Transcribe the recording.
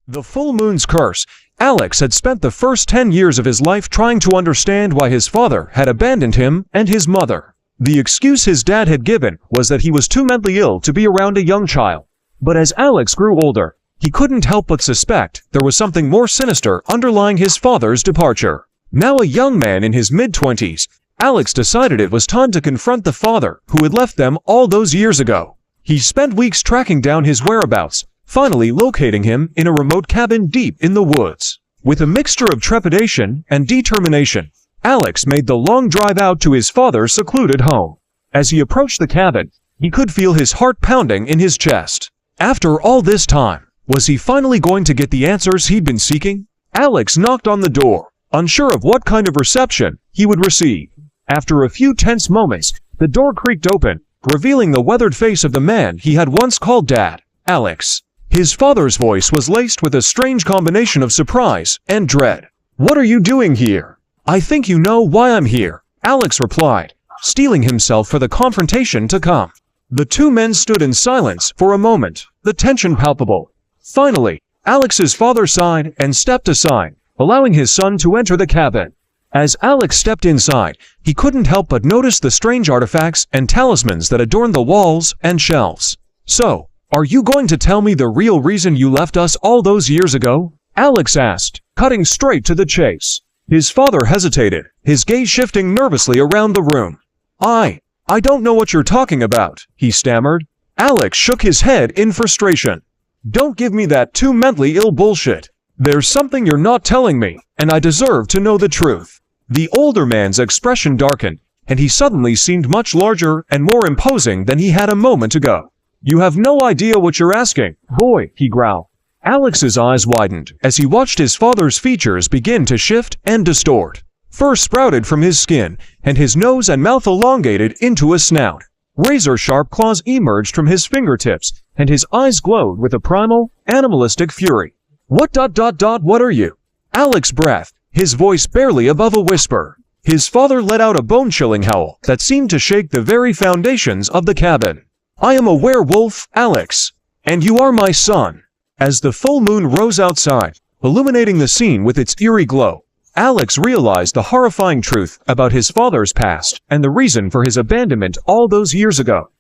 The full moon's curse. Alex had spent the first 10 years of his life trying to understand why his father had abandoned him and his mother. The excuse his dad had given was that he was too mentally ill to be around a young child. But as Alex grew older, he couldn't help but suspect there was something more sinister underlying his father's departure. Now a young man in his mid-20s, Alex decided it was time to confront the father who had left them all those years ago. He spent weeks tracking down his whereabouts, finally locating him in a remote cabin deep in the woods. With a mixture of trepidation and determination, Alex made the long drive out to his father's secluded home. As he approached the cabin, he could feel his heart pounding in his chest. After all this time, was he finally going to get the answers he'd been seeking? Alex knocked on the door, unsure of what kind of reception he would receive. After a few tense moments, the door creaked open, revealing the weathered face of the man he had once called Dad, Alex. His father's voice was laced with a strange combination of surprise and dread. "What are you doing here?" "I think you know why I'm here," Alex replied, steeling himself for the confrontation to come. The two men stood in silence for a moment, the tension palpable. Finally, Alex's father sighed and stepped aside, allowing his son to enter the cabin. As Alex stepped inside, he couldn't help but notice the strange artifacts and talismans that adorned the walls and shelves. "So, are you going to tell me the real reason you left us all those years ago?" Alex asked, cutting straight to the chase. His father hesitated, his gaze shifting nervously around the room. I don't know what you're talking about," he stammered. Alex shook his head in frustration. "Don't give me that too mentally ill bullshit. There's something you're not telling me, and I deserve to know the truth." The older man's expression darkened, and he suddenly seemed much larger and more imposing than he had a moment ago. "You have no idea what you're asking, boy," he growled. Alex's eyes widened as he watched his father's features begin to shift and distort. Fur sprouted from his skin, and his nose and mouth elongated into a snout. Razor-sharp claws emerged from his fingertips, and his eyes glowed with a primal, animalistic fury. What are you?" Alex breathed, his voice barely above a whisper. His father let out a bone-chilling howl that seemed to shake the very foundations of the cabin. "I am a werewolf, Alex, and you are my son." As the full moon rose outside, illuminating the scene with its eerie glow, Alex realized the horrifying truth about his father's past and the reason for his abandonment all those years ago.